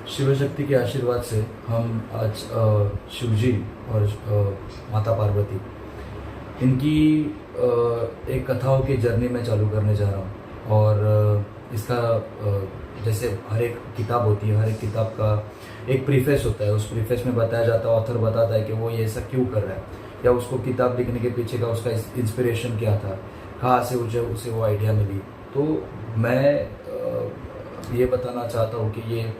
शिव शक्ति के आशीर्वाद से हम आज शिव जी और माता पार्वती इनकी एक कथाओं की जर्नी में चालू करने जा रहा हूँ। और इसका जैसे हर एक किताब होती है, हर एक किताब का एक प्रीफेस होता है। उस प्रीफेस में बताया जाता है, ऑथर बताता है कि वो ये ऐसा क्यों कर रहा है, या उसको किताब लिखने के पीछे का उसका इंस्पिरेशन क्या था, कहाँ से उसे वो आइडिया मिली। तो मैं ये बताना चाहता हूँ कि ये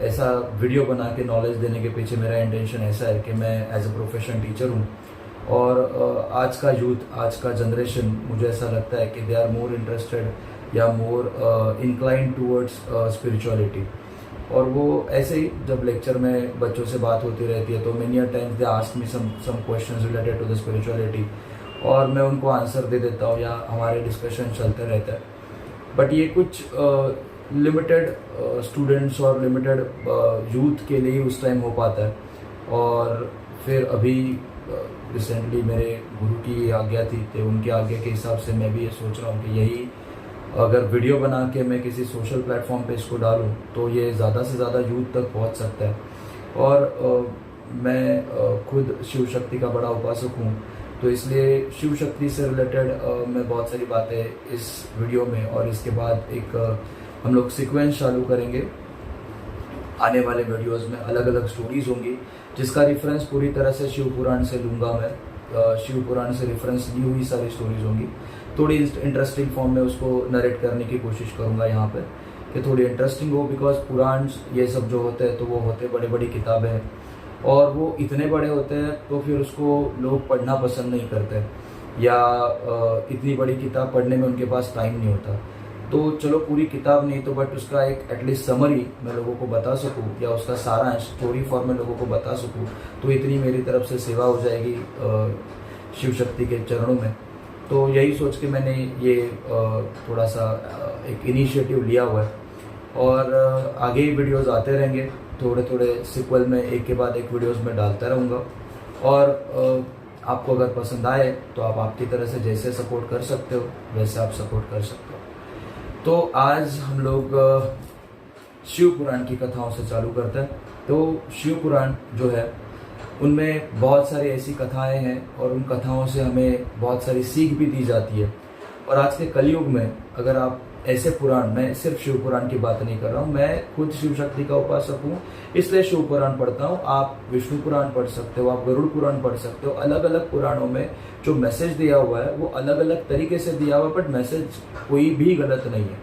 ऐसा वीडियो बना के नॉलेज देने के पीछे मेरा इंटेंशन ऐसा है कि मैं एज अ प्रोफेशनल टीचर हूँ। और आज का यूथ, आज का जनरेशन, मुझे ऐसा लगता है कि दे आर मोर इंटरेस्टेड या मोर इंक्लाइंड टूवर्ड्स स्पिरिचुअलिटी। और वो ऐसे ही जब लेक्चर में बच्चों से बात होती रहती है तो many times they ask me some questions related to the spirituality, और मैं उनको आंसर दे देता हूँ या हमारे डिस्कशन चलते रहते हैं। बट ये कुछ लिमिटेड स्टूडेंट्स और लिमिटेड यूथ के लिए उस टाइम हो पाता है। और फिर अभी रिसेंटली मेरे गुरु की आज्ञा थी, तो उनकी आज्ञा के हिसाब से मैं भी ये सोच रहा हूँ कि यही अगर वीडियो बना के मैं किसी सोशल प्लेटफॉर्म पे इसको डालूँ तो ये ज़्यादा से ज़्यादा यूथ तक पहुँच सकता है। और मैं खुद शिव शक्ति का बड़ा उपासक हूँ, तो इसलिए शिव शक्ति से रिलेटेड मैं बहुत सारी बातें इस वीडियो में, और इसके बाद एक हम लोग सीक्वेंस चालू करेंगे। आने वाले वीडियोस में अलग अलग स्टोरीज होंगी जिसका रेफरेंस पूरी तरह से शिव पुराण से लूँगा मैं। शिव पुराण से रेफरेंस ली हुई सारी स्टोरीज होंगी। थोड़ी इंटरेस्टिंग फॉर्म में उसको नरेट करने की कोशिश करूँगा यहाँ पे, कि थोड़ी इंटरेस्टिंग हो। बिकॉज पुराण ये सब जो होते हैं तो वो होते बड़ी बड़ी किताबें हैं, और वो इतने बड़े होते हैं तो फिर उसको लोग पढ़ना पसंद नहीं करते, या इतनी बड़ी किताब पढ़ने में उनके पास टाइम नहीं होता। तो चलो पूरी किताब नहीं तो बट उसका एक एटलीस्ट समरी मैं लोगों को बता सकूं, या उसका सारांश स्टोरी फॉर्म में लोगों को बता सकूं, तो इतनी मेरी तरफ से सेवा हो जाएगी शिव शक्ति के चरणों में। तो यही सोच के मैंने ये थोड़ा सा एक इनिशिएटिव लिया हुआ है। और आगे ही वीडियोज़ आते रहेंगे, थोड़े थोड़े सीक्वल में एक के बाद एक वीडियोज़ में डालता रहूँगा। और आपको अगर पसंद आए तो आप आपकी तरह से जैसे सपोर्ट कर सकते हो वैसे आप सपोर्ट कर सकते हो। तो आज हम लोग शिव पुराण की कथाओं से चालू करते हैं। तो शिव पुराण जो है उनमें बहुत सारी ऐसी कथाएं हैं, और उन कथाओं से हमें बहुत सारी सीख भी दी जाती है। और आज के कलयुग में अगर आप ऐसे पुराण, मैं सिर्फ शिव पुराण की बात नहीं कर रहा हूँ, मैं खुद शिव शक्ति का उपासक हूँ इसलिए शिव पुराण पढ़ता हूँ। आप विष्णु पुराण पढ़ सकते हो, आप गरुड़ पुराण पढ़ सकते हो। अलग अलग पुराणों में जो मैसेज दिया हुआ है वो अलग अलग तरीके से दिया हुआ है, बट मैसेज कोई भी गलत नहीं है।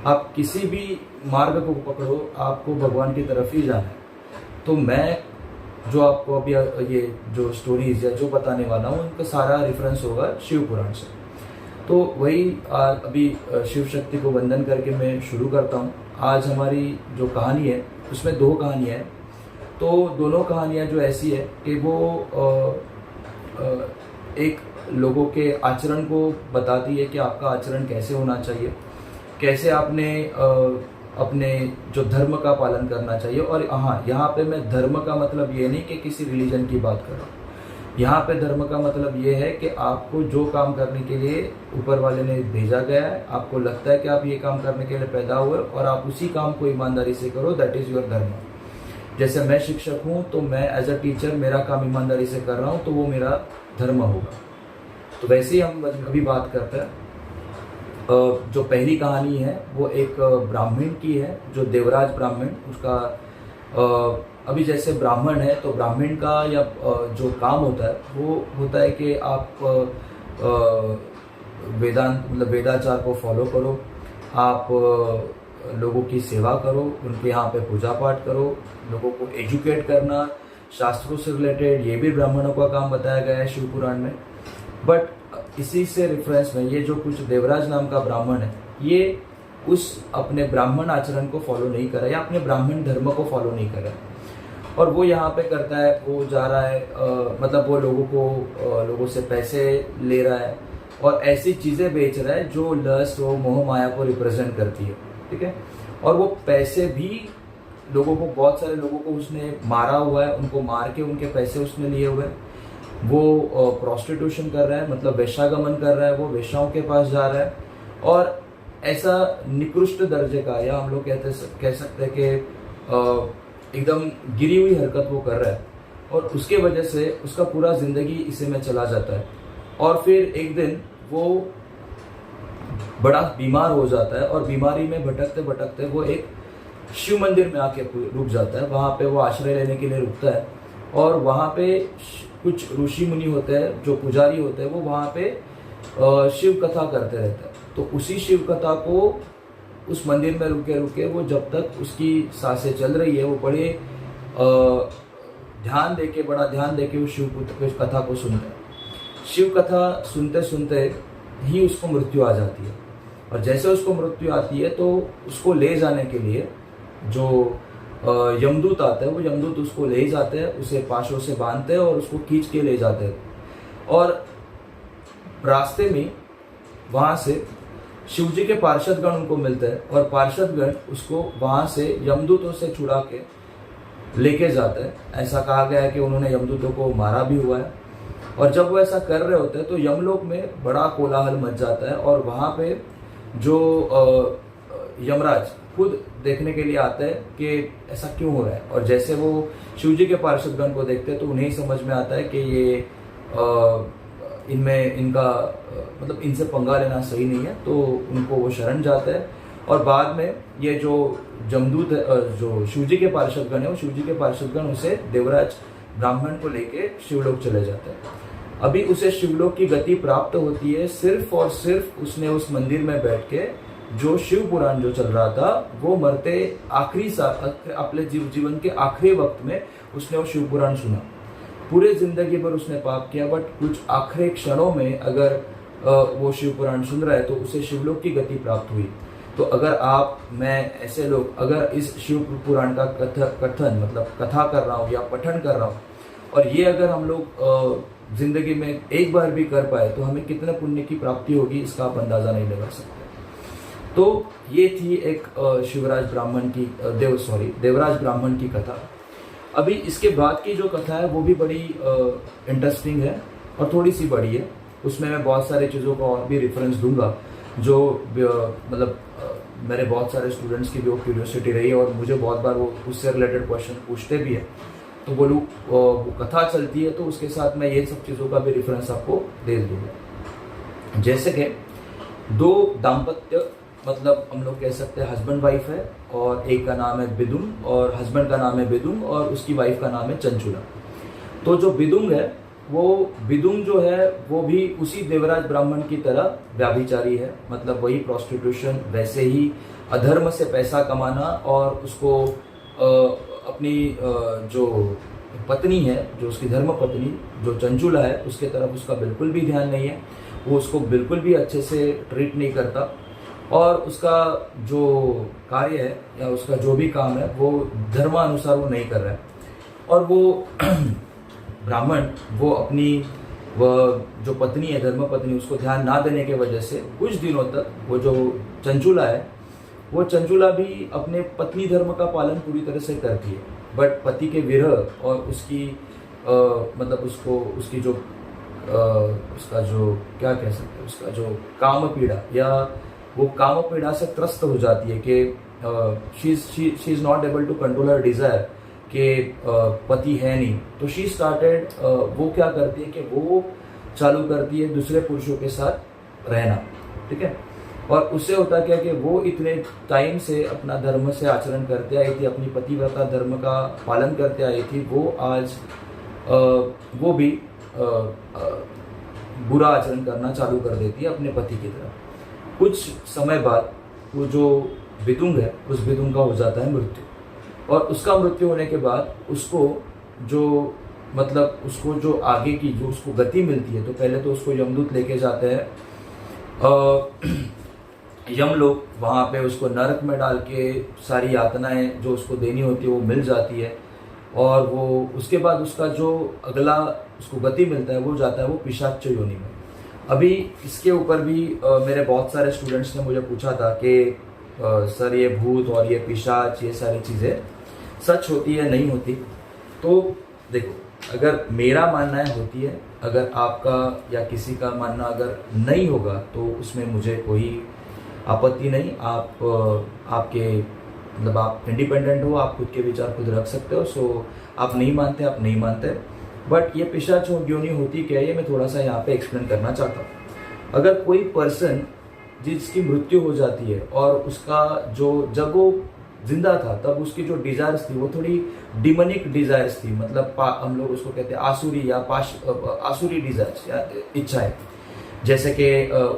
आप किसी भी मार्ग को पकड़ो, आपको भगवान की तरफ ही जाना है। तो मैं जो आपको अभी ये जो स्टोरीज या जो बताने वाला हूँ उनका सारा रेफरेंस होगा शिव पुराण से। तो वही अभी शिव शक्ति को वंदन करके मैं शुरू करता हूँ। आज हमारी जो कहानी है उसमें दो कहानियाँ हैं। तो दोनों कहानियाँ जो ऐसी है कि वो एक लोगों के आचरण को बताती है कि आपका आचरण कैसे होना चाहिए, कैसे आपने अपने जो धर्म का पालन करना चाहिए। और हाँ, यहाँ पे मैं धर्म का मतलब ये नहीं कि किसी रिलीजन की बात कर रहा हूँ। यहाँ पे धर्म का मतलब ये है कि आपको जो काम करने के लिए ऊपर वाले ने भेजा गया है, आपको लगता है कि आप ये काम करने के लिए पैदा हुए और आप उसी काम को ईमानदारी से करो, दैट इज योर धर्म। जैसे मैं शिक्षक हूँ तो मैं एज अ टीचर मेरा काम ईमानदारी से कर रहा हूँ, तो वो मेरा धर्म होगा। तो वैसे ही हम अभी बात करते हैं। जो पहली कहानी है वो एक ब्राह्मण की है, जो देवराज ब्राह्मण, उसका अभी जैसे ब्राह्मण है तो ब्राह्मण का या जो काम होता है वो होता है कि आप वेदांत मतलब वेदाचार को फॉलो करो, आप लोगों की सेवा करो, उनके यहाँ पे पूजा पाठ करो, लोगों को एजुकेट करना, शास्त्रों से रिलेटेड, ये भी ब्राह्मणों का काम बताया गया है शिव पुराण में। बट इसी से रेफरेंस में ये जो कुछ देवराज नाम का ब्राह्मण है, ये उस अपने ब्राह्मण आचरण को फॉलो नहीं कर रहा, या अपने ब्राह्मण धर्म को फॉलो नहीं कर रहा है। और वो यहाँ पे करता है, वो जा रहा है मतलब वो लोगों से पैसे ले रहा है और ऐसी चीज़ें बेच रहा है जो लस्ट वो मोह माया को रिप्रेजेंट करती है, ठीक है। और वो पैसे भी लोगों को, बहुत सारे लोगों को उसने मारा हुआ है, उनको मार के उनके पैसे उसने लिए हुए हैं। वो प्रोस्टिट्यूशन कर रहा है, मतलब वेश्यागमन कर रहा है, वो वेश्याओं के पास जा रहा है। और ऐसा निकृष्ट दर्जे का, या हम लोग कह सकते हैं कि एकदम गिरी हुई हरकत वो कर रहा है और उसके वजह से उसका पूरा ज़िंदगी इसी में चला जाता है। और फिर एक दिन वो बड़ा बीमार हो जाता है और बीमारी में भटकते भटकते वो एक शिव मंदिर में आके रुक जाता है। वहाँ पे वो आश्रय लेने के लिए रुकता है और वहाँ पे कुछ ऋषि मुनि होते हैं, जो पुजारी होते हैं, वो वहाँ पे शिव कथा करते रहते हैं। तो उसी शिव कथा को उस मंदिर में रुके रुके वो जब तक उसकी सांसें चल रही है, वो बड़े बड़ा ध्यान देके उस शिव कथा को सुनता है। शिव कथा सुनते सुनते ही उसको मृत्यु आ जाती है और जैसे उसको मृत्यु आती है तो उसको ले जाने के लिए जो यमदूत आते हैं, वो यमदूत उसको ले जाते हैं, उसे पाशों से बांधते हैं और उसको खींच के ले जाते हैं। और रास्ते में वहाँ से शिव जी के पार्षदगण उनको मिलते हैं और पार्षदगण उसको वहाँ से यमदूतों से छुड़ा के लेके जाते हैं। ऐसा कहा गया है कि उन्होंने यमदूतों को मारा भी हुआ है। और जब वो ऐसा कर रहे होते हैं तो यमलोक में बड़ा कोलाहल मच जाता है और वहाँ पे जो यमराज खुद देखने के लिए आते हैं कि ऐसा क्यों हो रहा है। और जैसे वो शिव जी के पार्षदगण को देखते हैं तो उन्हें समझ में आता है कि ये मतलब इनसे पंगा लेना सही नहीं है, तो उनको वो शरण जाते हैं। और बाद में ये जो जमदूत जो शिव जी के पार्षदगण है, वो शिव जी के पार्षदगण उसे देवराज ब्राह्मण को लेके शिवलोक चले जाते हैं। अभी उसे शिवलोक की गति प्राप्त होती है सिर्फ और सिर्फ उसने उस मंदिर में बैठ के जो शिव पुराण जो चल रहा था, वो मरते अपने जीवन के आखिरी वक्त में उसने वो शिव पुराण सुना। पूरे जिंदगी भर उसने पाप किया, बट कुछ आखिरी क्षणों में अगर वो शिव पुराण सुन रहा है तो उसे शिवलोक की गति प्राप्त हुई। तो अगर मैं ऐसे लोग अगर इस शिव पुराण का कथन मतलब कथा कर रहा हूँ या पठन कर रहा हूँ और ये अगर हम लोग जिंदगी में एक बार भी कर पाए तो हमें कितने पुण्य की प्राप्ति होगी, इसका आप अंदाजा नहीं लगा सकते। तो ये थी एक देवराज ब्राह्मण की कथा। अभी इसके बाद की जो कथा है वो भी बड़ी इंटरेस्टिंग है और थोड़ी सी बड़ी है। उसमें मैं बहुत सारी चीज़ों का और भी रेफरेंस दूंगा जो मतलब मेरे बहुत सारे स्टूडेंट्स की भी वो क्यूरियोसिटी रही है और मुझे बहुत बार वो उससे रिलेटेड क्वेश्चन पूछते भी है। तो वो कथा चलती है तो उसके साथ मैं ये सब चीज़ों का भी रेफरेंस आपको दे दूंगा। जैसे कि दो दाम्पत्य मतलब हम लोग कह सकते हैं हस्बैंड वाइफ है और एक का नाम है बिदुम और हस्बैंड का नाम है बिदुम और उसकी वाइफ का नाम है चंचुला। तो जो बिदुम है बिदुम जो है वो भी उसी देवराज ब्राह्मण की तरह व्याभिचारी है, मतलब वही प्रोस्टिट्यूशन, वैसे ही अधर्म से पैसा कमाना और उसको अपनी जो पत्नी है, जो उसकी धर्म पत्नी जो चंचुला है, उसके तरफ उसका बिल्कुल भी ध्यान नहीं है। वो उसको बिल्कुल भी अच्छे से ट्रीट नहीं करता और उसका जो कार्य है या उसका जो भी काम है वो धर्मानुसार वो नहीं कर रहा है। और वो ब्राह्मण वो अपनी जो पत्नी है, धर्म पत्नी, उसको ध्यान ना देने की वजह से कुछ दिनों तक वो जो चंचुला है वो चंचुला भी अपने पत्नी धर्म का पालन पूरी तरह से करती है, बट पति के विरह और उसकी मतलब उसकी जो उसका जो क्या कह सकते हैं, उसका जो काम पीड़ा या वो काम पीड़ा से त्रस्त हो जाती है कि she is not able to control her desire कि पति है नहीं। तो शी स्टार्टेड वो क्या करती है कि वो चालू करती है दूसरे पुरुषों के साथ रहना, ठीक है। और उससे होता क्या कि वो इतने टाइम से अपना धर्म से आचरण करते आई थी, अपनी पतिव्रता धर्म का पालन करते आई थी, वो आज वो भी बुरा आचरण करना चालू कर देती है अपने पति की तरह। कुछ समय बाद वो जो बिदुंग है उस बिदुंग का हो जाता है मृत्यु, और उसका मृत्यु होने के बाद उसको जो आगे की जो उसको गति मिलती है, तो पहले तो उसको यमदूत लेके जाते हैं यम लोग, वहाँ पे उसको नरक में डाल के सारी यातनाएं जो उसको देनी होती है वो मिल जाती है। और वो उसके बाद उसका जो अगला उसको गति मिलता है वो जाता है वो पिशाच योनि में। अभी इसके ऊपर भी मेरे बहुत सारे स्टूडेंट्स ने मुझे पूछा था कि सर ये भूत और ये पिशाच ये सारी चीज़ें सच होती है नहीं होती। तो देखो, अगर मेरा मानना है होती है, अगर आपका या किसी का मानना अगर नहीं होगा तो उसमें मुझे कोई आपत्ति नहीं। आपके मतलब आप इंडिपेंडेंट हो, आप खुद के विचार खुद रख सकते हो। सो आप नहीं मानते, आप नहीं मानते, बट ये पिशाच योनि होती क्या है, ये मैं थोड़ा सा यहाँ पे एक्सप्लेन करना चाहता हूँ। अगर कोई पर्सन जिसकी मृत्यु हो जाती है और उसका जो, जब वो जिंदा था तब उसकी जो डिजायर्स थी वो थोड़ी डिमोनिक डिजायर्स थी, मतलब हम लोग उसको कहते हैं आसुरी या आसुरी डिजायर्स या इच्छाएं। जैसे कि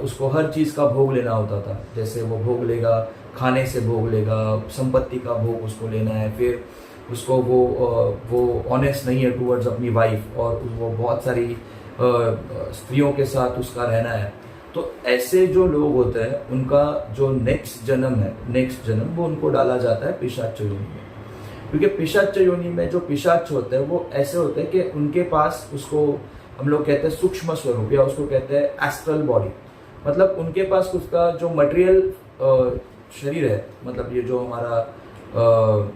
उसको हर चीज का भोग लेना होता था, जैसे वो भोग लेगा, खाने से भोग लेगा, संपत्ति का भोग उसको लेना है, फिर उसको वो ऑनेस्ट नहीं है टूवर्ड्स अपनी वाइफ और वो बहुत सारी स्त्रियों के साथ उसका रहना है। तो ऐसे जो लोग होते हैं उनका जो नेक्स्ट जन्म वो उनको डाला जाता है पिशाच योनि में। क्योंकि पिशाच योनि में जो पिशाच होते हैं वो ऐसे होते हैं कि उनके पास, उसको हम लोग कहते हैं सूक्ष्म स्वरूप या उसको कहते हैं एस्ट्रल बॉडी, मतलब उनके पास उसका जो मटेरियल शरीर है, मतलब ये जो हमारा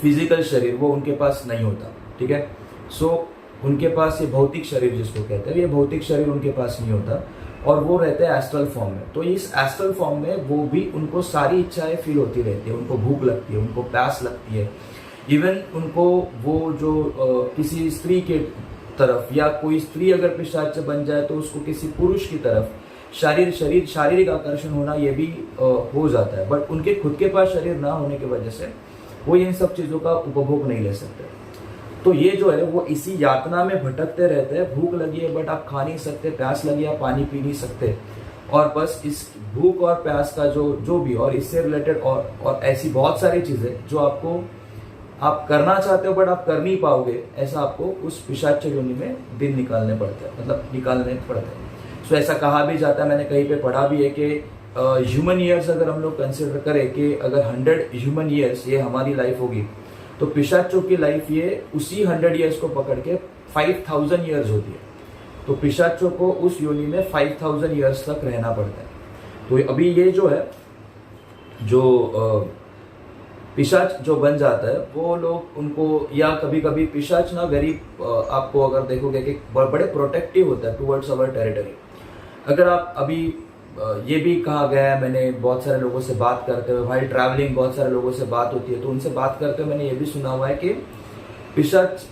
फिजिकल शरीर वो उनके पास नहीं होता, ठीक है। सो उनके पास ये भौतिक शरीर जिसको कहते हैं, ये भौतिक शरीर उनके पास नहीं होता और वो रहते हैं एस्ट्रल फॉर्म में। तो इस एस्ट्रल फॉर्म में वो भी, उनको सारी इच्छाएं फील होती रहती है, उनको भूख लगती है, उनको प्यास लगती है, इवन उनको वो जो किसी स्त्री के तरफ, या कोई स्त्री अगर पिशाच बन जाए तो उसको किसी पुरुष की तरफ शारीरिक आकर्षण होना ये भी हो जाता है। बट उनके खुद के पास शरीर ना होने की वजह से वो इन सब चीजों का उपभोग नहीं ले सकते। तो ये जो है वो इसी यातना में भटकते रहते हैं। भूख लगी है बट आप खा नहीं सकते, प्यास लगी है पानी पी नहीं सकते, और बस इस भूख और प्यास का जो भी और इससे रिलेटेड और ऐसी बहुत सारी चीजें जो आप करना चाहते हो बट आप कर नहीं पाओगे, ऐसा आपको उस पिशाच योनि में दिन निकालने पड़ते हैं, मतलब निकालने पड़ते हैं। सो ऐसा कहा भी जाता है, मैंने कहीं पे पढ़ा भी है कि ह्यूमन ईयर्स अगर हम लोग कंसिडर करें कि अगर 100 ह्यूमन ईयर्स ये हमारी लाइफ होगी, तो पिशाचों की लाइफ ये उसी 100 ईयर्स को पकड़ के 5000 ईयर्स होती है। तो पिशाचों को उस योनि में 5000 ईयर्स तक रहना पड़ता है। तो अभी ये जो है, जो पिशाच जो बन जाता है वो लोग उनको, या कभी कभी पिशाच ना वेरी, आपको अगर देखोगे कि बड़े प्रोटेक्टिव होता है टुवर्ड्स अवर टेरिटरी। अगर आप अभी ये भी कहा गया है, मैंने बहुत सारे लोगों से बात करते हुए, भाई ट्रैवलिंग बहुत सारे लोगों से बात होती है, तो उनसे बात करते हुए मैंने ये भी सुना हुआ है कि पिशाच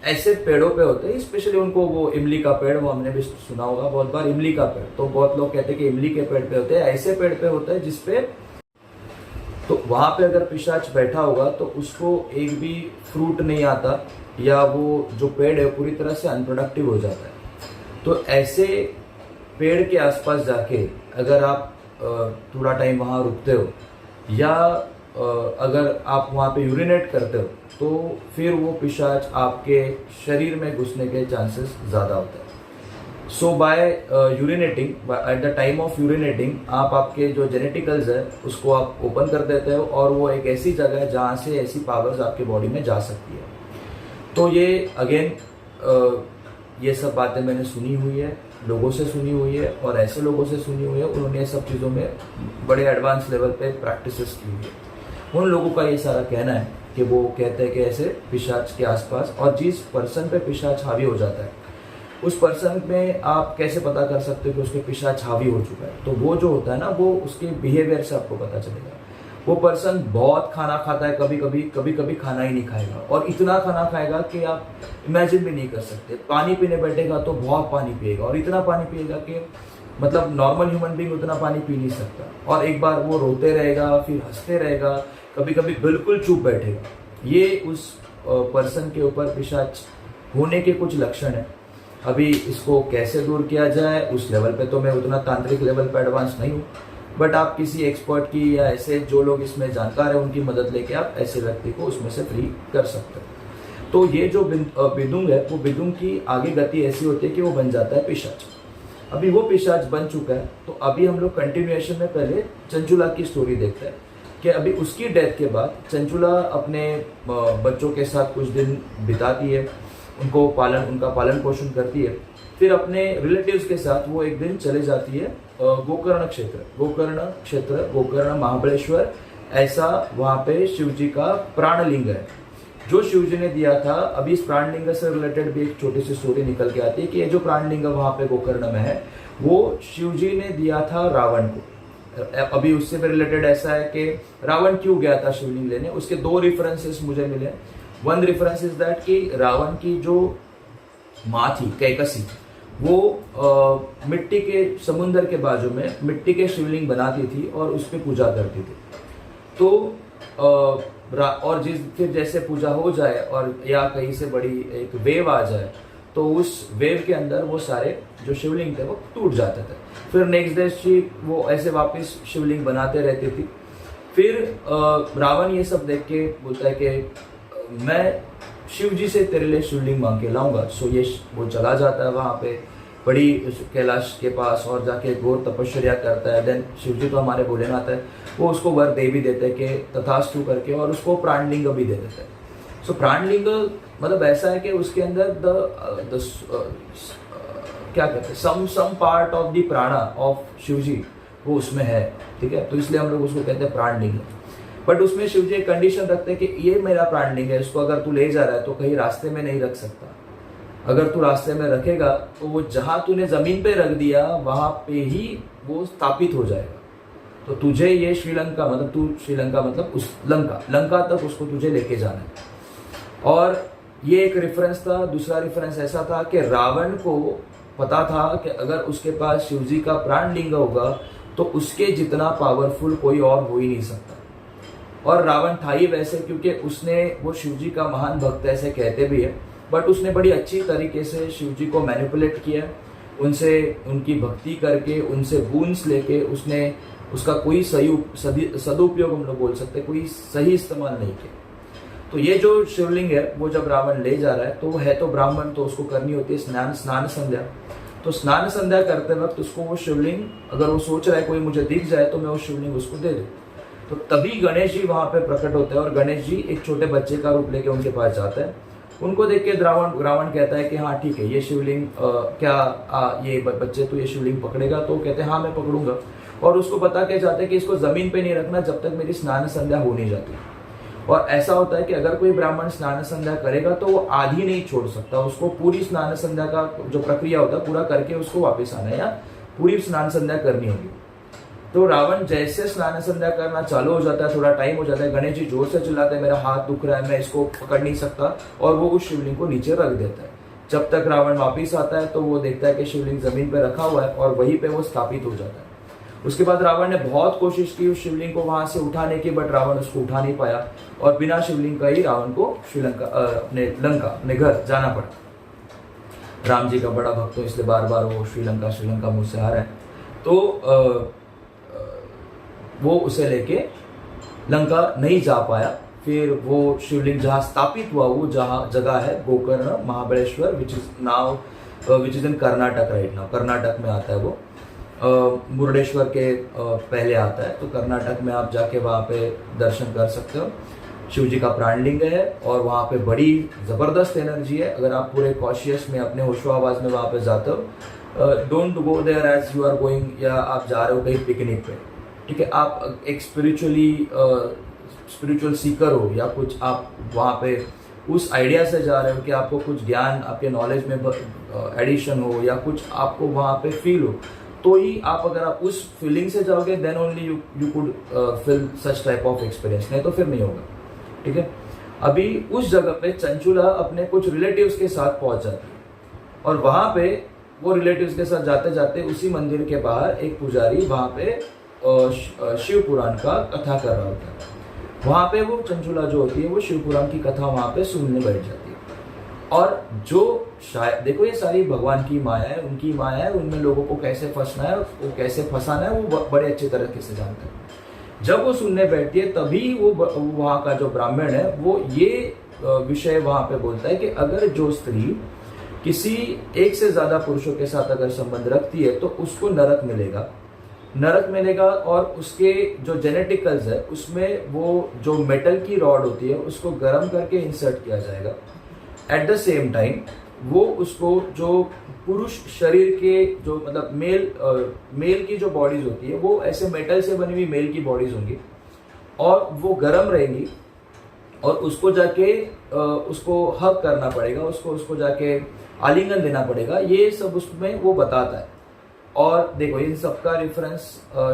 ऐसे पेड़ों पे होते हैं, स्पेशली उनको वो इमली का पेड़, वो हमने भी सुना होगा बहुत बार, इमली का पेड़। तो बहुत लोग कहते हैं कि इमली के पेड़ पे होते हैं, ऐसे पेड़ पे होते हैं जिसपे, तो वहां पे अगर पिशाच बैठा होगा तो उसको एक भी फ्रूट नहीं आता, या वो जो पेड़ है पूरी तरह से अनप्रोडक्टिव हो जाता है। तो ऐसे पेड़ के आसपास जाके अगर आप थोड़ा टाइम वहाँ रुकते हो, या अगर आप वहाँ पे यूरिनेट करते हो, तो फिर वो पिशाच आपके शरीर में घुसने के चांसेस ज़्यादा होते हैं। So by urinating, at the time of urinating, आप आपके जो जेनेटिकल्स है उसको आप ओपन कर देते हो, और वो एक ऐसी जगह है जहाँ से ऐसी पावर्स आपके बॉडी में जा सकती है। तो ये अगेन ये सब बातें मैंने सुनी हुई है, लोगों से सुनी हुई है, और ऐसे लोगों से सुनी हुई है उन्होंने सब चीज़ों में बड़े एडवांस लेवल पे प्रैक्टिसेस की हुई है। उन लोगों का ये सारा कहना है कि वो कहते हैं कि ऐसे पिशाच के आसपास, और जिस पर्सन पे पिशाच हावी हो जाता है उस पर्सन में आप कैसे पता कर सकते हो कि उसके पिशाच हावी हो चुका है? तो वो जो होता है ना, वो उसके बिहेवियर से आपको पता चलेगा। वो पर्सन बहुत खाना खाता है, कभी कभी खाना ही नहीं खाएगा, और इतना खाना खाएगा कि आप इमेजिन भी नहीं कर सकते। पानी पीने बैठेगा तो बहुत पानी पिएगा, और इतना पानी पिएगा कि मतलब नॉर्मल ह्यूमन बीइंग उतना पानी पी नहीं सकता। और एक बार वो रोते रहेगा, फिर हंसते रहेगा, कभी कभी बिल्कुल चुप बैठेगा। ये उस पर्सन के ऊपर पिशाच होने के कुछ लक्षण है। अभी इसको कैसे दूर किया जाए उस लेवल पे तो मैं उतना तांत्रिक लेवल पे एडवांस नहीं हूँ, बट आप किसी एक्सपर्ट की, या ऐसे जो लोग इसमें जानकार है उनकी मदद लेके आप ऐसे व्यक्ति को उसमें से फ्री कर सकते हो। तो ये जो बिदुंग है, वो बिदुंग की आगे गति ऐसी होती है कि वो बन जाता है पिशाच। अभी वो पिशाच बन चुका है, तो अभी हम लोग कंटिन्यूएशन में पहले चंचुला की स्टोरी देखते हैं कि अभी उसकी डेथ के बाद चंचुला अपने बच्चों के साथ कुछ दिन बिताती है, उनका पालन पोषण करती है, फिर अपने रिलेटिव्स के साथ वो एक दिन चले जाती है गोकर्ण क्षेत्र, गोकर्ण महाबलेश्वर, ऐसा वहाँ पे शिव जी का प्राणलिंग है जो शिव जी ने दिया था। अभी इस प्राणलिंग से रिलेटेड भी एक छोटी सी स्टोरी निकल के आती है कि ये जो प्राणलिंग वहाँ पे गोकर्ण में है, वो शिव जी ने दिया था रावण को। अभी उससे भी रिलेटेड ऐसा है कि रावण क्यों गया था शिवलिंग लेने, उसके 2 रेफरेंसेस मुझे मिले। वन रेफरेंस इज दैट कि रावण की जो माँ थी कैकसी, वो मिट्टी के समुंदर के बाजू में मिट्टी के शिवलिंग बनाती थी और उस पर पूजा करती थी। तो और फिर जैसे पूजा हो जाए और या कहीं से बड़ी एक वेव आ जाए तो उस वेव के अंदर वो सारे जो शिवलिंग थे वो टूट जाते थे। फिर नेक्स्ट डे वो ऐसे वापस शिवलिंग बनाते रहती थी। फिर रावण ये सब देख के बोलता है कि मैं शिव जी से तेरे लिए शिवलिंग मांग के लाऊंगा। सो ये वो चला जाता है वहाँ पे बड़ी कैलाश के पास और जाके घोर तपस्या करता है। देन शिव जी तो हमारे भोलेनाथ है, वो उसको वर दे भी देते हैं कि तथास्तु करके, और उसको प्राणलिंग भी दे देते हैं। सो प्राणलिंग मतलब ऐसा है कि उसके अंदर क्या कहते हैं सम पार्ट ऑफ द प्राणा ऑफ शिव जी वो उसमें है, ठीक है। तो इसलिए हम लोग उसको कहते हैं प्राणलिंग। बट उसमें शिव जी एक कंडीशन रखते हैं कि ये मेरा प्राणलिंग है, इसको अगर तू ले जा रहा है तो कहीं रास्ते में नहीं रख सकता। अगर तू रास्ते में रखेगा तो वो जहां तूने जमीन पे रख दिया वहां पे ही वो स्थापित हो जाएगा। तो तुझे ये श्रीलंका मतलब उस लंका तक उसको तुझे लेके जाना है। और ये एक रेफरेंस था। दूसरा रेफरेंस ऐसा था कि रावण को पता था कि अगर उसके पास शिव जी का प्राणलिंग होगा तो उसके जितना पावरफुल कोई और हो ही नहीं सकता। और रावण था ही वैसे, क्योंकि उसने वो शिव जी का महान भक्त ऐसे कहते भी है, बट उसने बड़ी अच्छी तरीके से शिव जी को मैनिपुलेट किया, उनसे उनकी भक्ति करके, उनसे गुन्स लेके उसने उसका कोई सदुपयोग हम लोग बोल सकते, कोई सही इस्तेमाल नहीं किया। तो ये जो शिवलिंग है वो जब रावण ले जा रहा है तो वो है तो ब्राह्मण, तो उसको करनी होती है स्नान संध्या। तो स्नान संध्या करते वक्त उसको वो शिवलिंग, अगर वो सोच रहा है कोई मुझे दिख जाए तो मैं वो शिवलिंग उसको दे दूं, तो तभी गणेश जी वहां पे प्रकट होते हैं और गणेश जी एक छोटे बच्चे का रूप लेके उनके पास जाते हैं। उनको देख के रावण कहता है कि हाँ ठीक है, ये शिवलिंग ये बच्चे तो ये शिवलिंग पकड़ेगा? तो कहते हैं हाँ मैं पकड़ूंगा। और उसको बता के जाते हैं कि इसको जमीन पे नहीं रखना जब तक मेरी स्नान संध्या हो नहीं जाती। और ऐसा होता है कि अगर कोई ब्राह्मण स्नान संध्या करेगा तो वो आधी नहीं छोड़ सकता, उसको पूरी स्नान संध्या का जो प्रक्रिया होता है पूरा करके उसको वापस आना है या पूरी स्नान संध्या करनी होगी। तो रावण जैसे स्नान संध्या करना चालू हो जाता है, थोड़ा टाइम हो जाता है, गणेश जी जोर से चिल्लाते हैं मेरा हाथ दुख रहा है, मैं इसको पकड़ नहीं सकता, और वो उस शिवलिंग को नीचे रख देता है। जब तक रावण वापिस आता है तो वो देखता है कि शिवलिंग जमीन पे रखा हुआ है और वहीं पे वो स्थापित हो जाता है। उसके बाद रावण ने बहुत कोशिश की उस शिवलिंग को वहां से उठाने की, बट रावण उसको उठा नहीं पाया और बिना शिवलिंग का ही रावण को अपने घर जाना पड़ा। राम जी का बड़ा भक्त हो इसलिए बार बार वो श्रीलंका मुझ से आ रहा है। तो वो उसे लेके लंका नहीं जा पाया। फिर वो शिवलिंग जहाँ स्थापित हुआ वो जगह है Gokarna Mahabaleshwar, which is in Karnataka right now. Karnataka में आता है वो, मुरुडेश्वर के पहले आता है। तो कर्नाटक में आप जाके वहाँ पे दर्शन कर सकते हो। शिव जी का प्राणलिंग है और वहाँ पे बड़ी ज़बरदस्त एनर्जी है। अगर आप पूरे कॉशियस में अपने होशो आवाज में वहाँ पे जाते हो, don't go there as you are going, या आप जा रहे हो कहीं पिकनिक पे, ठीक है। आप एक स्पिरिचुअल सीकर हो या कुछ, आप वहाँ पे उस आइडिया से जा रहे हो कि आपको कुछ ज्ञान आपके नॉलेज में एडिशन हो या कुछ आपको वहाँ पे फील हो, तो ही आप, अगर आप उस फीलिंग से जाओगे then only you could feel such type of experience, नहीं तो फिर नहीं होगा, ठीक है। अभी उस जगह पे चंचुला अपने कुछ रिलेटिव्स के साथ पहुंच जाती है और वहां पे वो रिलेटिव्स के साथ जाते जाते उसी मंदिर के बाहर एक पुजारी वहां पे शिव पुराण का कथा कर रहा होता है। वहां पे वो चंचुला जो होती है वो शिव पुराण की कथा वहां पे सुनने बैठ जाती है। और जो शायद देखो ये सारी भगवान की माया है, उनकी माया है, उनमें लोगों को कैसे फंसना है, वो कैसे फंसाना है, वो बड़े अच्छे तरीके से जानते हैं। जब वो सुनने बैठती है तभी वो वहाँ का जो ब्राह्मण है वो ये विषय वहां पे बोलता है कि अगर जो स्त्री किसी एक से ज्यादा पुरुषों के साथ अगर संबंध रखती है तो उसको नरक मिलेगा और उसके जो जेनेटिकल्स है उसमें वो जो मेटल की रॉड होती है उसको गर्म करके इंसर्ट किया जाएगा। एट द सेम टाइम वो उसको जो पुरुष शरीर के जो मतलब मेल की जो बॉडीज होती है वो ऐसे मेटल से बनी हुई मेल की बॉडीज होंगी और वो गर्म रहेंगी और उसको जाके उसको हक करना पड़ेगा, उसको जाके आलिंगन देना पड़ेगा। ये सब उसमें वो बताता है। और देखो इन सबका रेफरेंस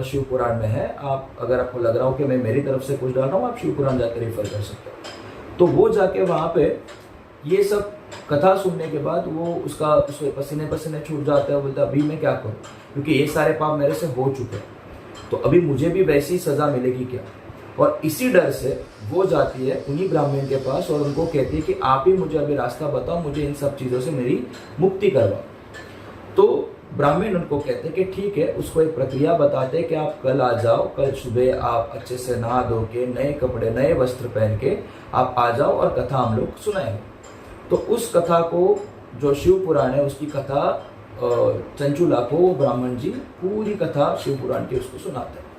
शिव पुराण में है। आप अगर आपको लग रहा हो कि मैं मेरी तरफ से कुछ डाल रहा हूँ, आप शिव पुराण जाकर रेफर कर सकते हो। तो वो जाके वहाँ पे ये सब कथा सुनने के बाद वो उसके पसीने पसीने छूट जाता है। बोलता अभी मैं क्या करूँ, क्योंकि ये सारे पाप मेरे से हो चुके हैं, तो अभी मुझे भी वैसी सजा मिलेगी क्या। और इसी डर से वो जाती है उन्हीं ब्राह्मण के पास और उनको कहती है कि आप ही मुझे अभी रास्ता बताओ, मुझे इन सब चीज़ों से मेरी मुक्ति करवाओ। तो ब्राह्मण उनको कहते हैं कि ठीक है। उसको एक प्रक्रिया बताते हैं कि आप कल आ जाओ, कल सुबह आप अच्छे से नहा धो के नए कपड़े नए वस्त्र पहन के आप आ जाओ और कथा हम लोग सुनाएंगे। तो उस कथा को, जो शिव पुराण है उसकी कथा चंचुला को ब्राह्मण जी पूरी कथा शिव पुराण की उसको सुनाते हैं।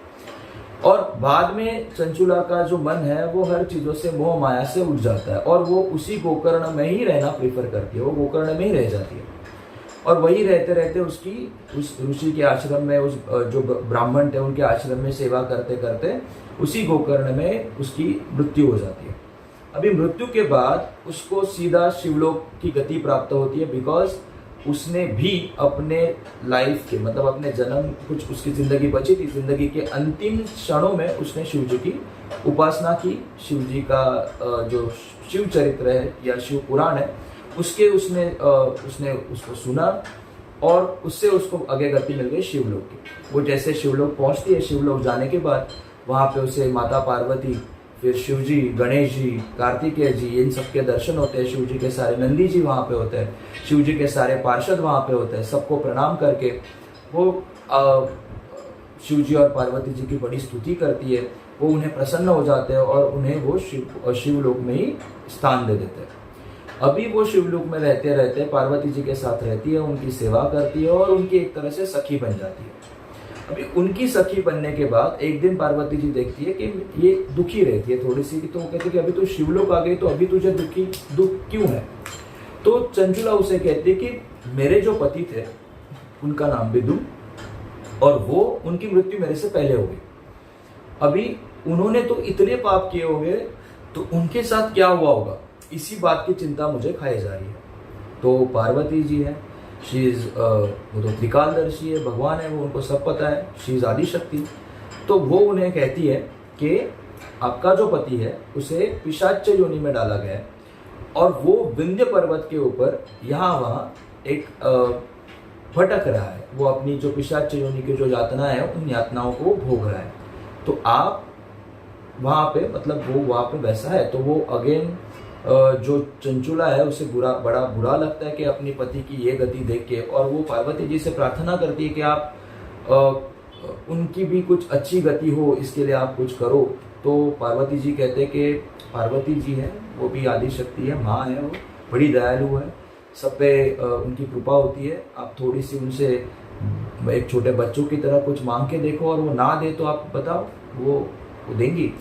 और बाद में चंचुला का जो मन है वो हर चीज़ों से मोह माया से उठ जाता है और वो उसी गोकर्ण में ही रहना प्रेफर करती है। वो गोकर्ण में ही रह जाती है और वही रहते रहते उसकी उस ऋषि के आश्रम में, उस जो ब्राह्मण थे उनके आश्रम में सेवा करते करते उसी गोकर्ण में उसकी मृत्यु हो जाती है। अभी मृत्यु के बाद उसको सीधा शिवलोक की गति प्राप्त होती है, बिकॉज उसने भी अपने लाइफ के, मतलब अपने जन्म, कुछ उसकी ज़िंदगी बची थी, ज़िंदगी के अंतिम क्षणों में उसने शिव जी की उपासना की। शिव जी का जो शिव चरित्र है या शिव पुराण है उसके उसने उसको सुना और उससे उसको आगे गति मिल गई शिवलोक की। वो जैसे शिवलोक पहुंचती है, शिवलोक जाने के बाद वहाँ पे उसे माता पार्वती, फिर शिव जी, गणेश जी, कार्तिकेय जी, इन सबके दर्शन होते हैं। शिव जी के सारे नंदी जी वहाँ पे होते हैं, शिव जी के सारे पार्षद वहाँ पे होते हैं। सबको प्रणाम करके वो शिव जी और पार्वती जी की बड़ी स्तुति करती है। वो उन्हें प्रसन्न हो जाते हैं और उन्हें वो शिवलोक में ही स्थान दे देते हैं। अभी वो शिवलोक में रहते रहते पार्वती जी के साथ रहती है, उनकी सेवा करती है और उनकी एक तरह से सखी बन जाती है। अभी उनकी सखी बनने के बाद एक दिन पार्वती जी देखती है कि ये दुखी रहती है थोड़ी सी, तो वो कहती है कि अभी तो शिवलोक आ गई, तो अभी तुझे दुख क्यों है। तो चंचुला उसे कहती है कि मेरे जो पति थे उनका नाम विदु और वो, उनकी मृत्यु मेरे से पहले हो गई। अभी उन्होंने तो इतने पाप किए होंगे, तो उनके साथ क्या हुआ होगा, इसी बात की चिंता मुझे खाई जा रही है। तो पार्वती जी है, शी इज़ वो तो त्रिकालदर्शी है, भगवान है, वो उनको सब पता है, शी इज़ आदिशक्ति। तो वो उन्हें कहती है कि आपका जो पति है उसे पिशाच योनि में डाला गया है और वो विंध्य पर्वत के ऊपर यहाँ वहाँ एक भटक रहा है। वो अपनी जो पिशाच योनि की जो यातना है उन यातनाओं को भोग रहा है। तो आप वहाँ पे, मतलब वो वहाँ पे वैसा है। तो वो अगेन जो चंचुला है उसे बड़ा बुरा लगता है कि अपनी पति की ये गति देख के, और वो पार्वती जी से प्रार्थना करती है कि आप उनकी भी कुछ अच्छी गति हो, इसके लिए आप कुछ करो। तो पार्वती जी कहते हैं कि पार्वती जी है, वो भी आदिशक्ति है, माँ है, वो बड़ी दयालु है, सब पे उनकी कृपा होती है। आप थोड़ी सी उनसे एक छोटे बच्चों की तरह कुछ मांग के देखो, और वो ना दे तो आप बताओ, वो देंगी,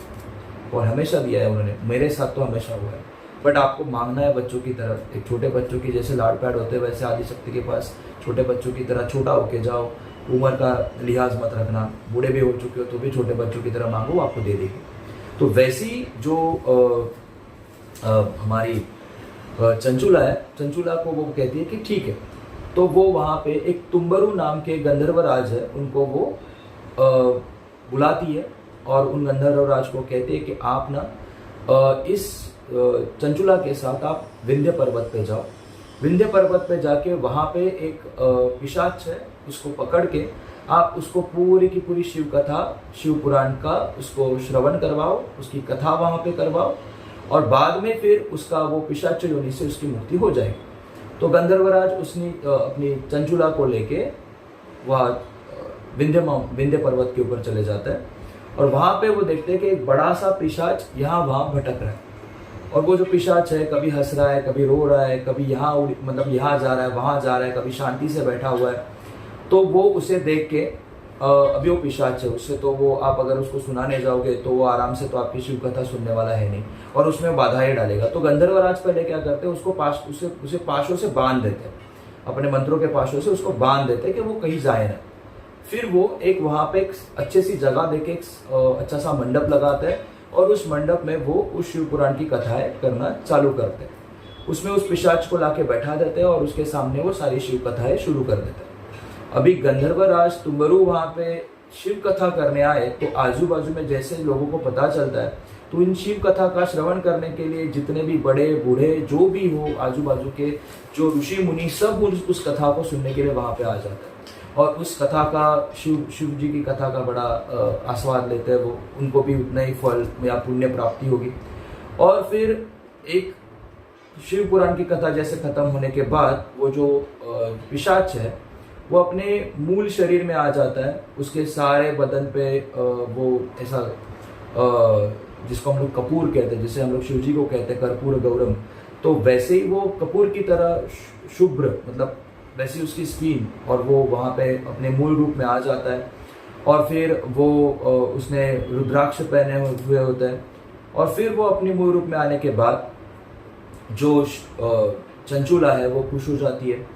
और हमेशा दिया है उन्होंने, मेरे साथ तो हमेशा हुआ है। बट आपको मांगना है बच्चों की तरह, एक छोटे बच्चों की जैसे लाड प्याड होते हैं वैसे आदिशक्ति के पास छोटे बच्चों की तरह छोटा होके जाओ, उम्र का लिहाज मत रखना, बूढ़े भी हो चुके हो तो भी छोटे बच्चों की तरह मांगो, आपको दे देगी। तो वैसी जो हमारी चंचुला है, चंचुला को वो कहती है कि ठीक है। तो वो वहाँ पे एक तुम्बरु नाम के गंधर्वराज है, उनको वो बुलाती है और उन गंधर्वराज को कहते हैं कि आप ना इस चंचुला के साथ आप विंध्य पर्वत पे जाओ। विंध्य पर्वत पे जाके वहाँ पे एक पिशाच है, उसको पकड़ के आप उसको पूरी की पूरी शिव कथा, शिव पुराण का उसको श्रवण करवाओ, उसकी कथा वहाँ पे करवाओ, और बाद में फिर उसका वो पिशाच योनि से उसकी मुक्ति हो जाएगी। तो गंधर्वराज उसने अपनी चंचुला को लेके वह विंध्य पर्वत के ऊपर चले जाता है, और वहाँ पे वो देखते हैं कि एक बड़ा सा पिशाच यहाँ वहाँ भटक रहा है। और वो जो पिशाच है कभी हंस रहा है, कभी रो रहा है, कभी यहाँ मतलब यहाँ जा रहा है, वहाँ जा रहा है, कभी शांति से बैठा हुआ है। तो वो उसे देख के अभी वो पिशाच है, उससे तो वो आप अगर उसको सुनाने जाओगे तो वो आराम से तो आपकी शिव कथा सुनने वाला है नहीं, और उसमें बाधाएं डालेगा। तो गंधर्वराज पहले क्या करते हैं, उसको उसे पाशों से बांध देते हैं, अपने मंत्रों के पाशों से उसको बांध देते हैं कि वो कहीं जाए ना। फिर वो एक वहाँ पे एक अच्छी सी जगह देके एक अच्छा सा मंडप लगाते हैं, और उस मंडप में वो उस शिव पुराण की कथाएं करना चालू करते हैं। उसमें उस पिशाच को लाके बैठा देते हैं और उसके सामने वो सारी शिव कथाएं शुरू कर देते हैं। अभी गंधर्वराज तुम्बरु वहाँ पे शिव कथा करने आए तो आजू बाजू में जैसे लोगों को पता चलता है तो इन शिव कथा का श्रवण करने के लिए जितने भी बड़े बूढ़े जो भी हो आजू बाजू के जो ऋषि मुनि सब उस कथा को सुनने के लिए वहाँ पे आ जाते हैं और उस कथा का शिव जी की कथा का बड़ा आस्वाद लेते हैं। वो उनको भी उतना ही फल या पुण्य प्राप्ति होगी। और फिर एक शिव पुराण की कथा जैसे खत्म होने के बाद वो जो पिशाच है वो अपने मूल शरीर में आ जाता है। उसके सारे बदन पे वो ऐसा जिसको हम लोग कपूर कहते हैं, जिसे हम लोग शिव जी को कहते हैं कर्पूर गौरम, तो वैसे ही वो कपूर की तरह शुभ्र, मतलब वैसी उसकी स्किन, और वो वहाँ पे अपने मूल रूप में आ जाता है। और फिर वो उसने रुद्राक्ष पहने हुए होते हैं और फिर वो अपने मूल रूप में आने के बाद जो चंचूला है वो खुश हो जाती है।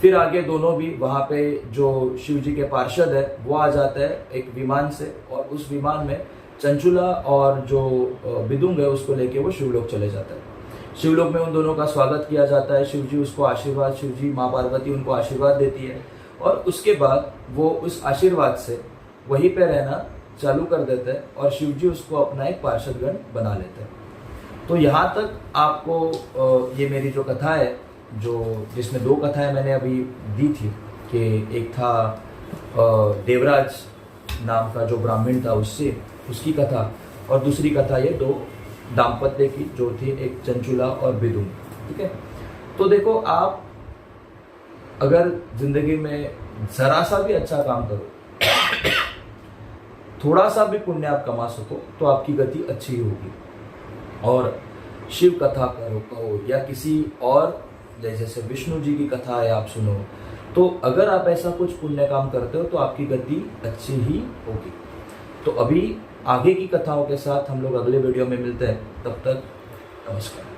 फिर आगे दोनों भी वहाँ पे जो शिव जी के पार्षद है वो आ जाता है एक विमान से, और उस विमान में चंचूला और जो बिदुंग है उसको लेके वो शिवलोक चले जाता है। शिवलोक में उन दोनों का स्वागत किया जाता है। शिव जी उसको आशीर्वाद, शिव जी माँ पार्वती उनको आशीर्वाद देती है और उसके बाद वो उस आशीर्वाद से वहीं पे रहना चालू कर देते हैं और शिव जी उसको अपना एक पार्षदगण बना लेते हैं। तो यहाँ तक आपको ये मेरी जो कथा है, जो जिसमें 2 कथाएं मैंने अभी दी थी कि एक था देवराज नाम का जो ब्राह्मण था उसकी कथा, और दूसरी कथा ये 2 दाम्पत्य की जो थी, एक चंचूला और बिदुम। ठीक है, तो देखो आप अगर जिंदगी में जरा सा भी अच्छा काम करो, थोड़ा सा भी पुण्य आप कमा सको तो आपकी गति अच्छी होगी। और शिव कथा कहो या किसी और जैसे विष्णु जी की कथा है आप सुनो, तो अगर आप ऐसा कुछ पुण्य काम करते हो तो आपकी गति अच्छी ही होगी। तो अभी आगे की कथाओं के साथ हम लोग अगले वीडियो में मिलते हैं, तब तक नमस्कार।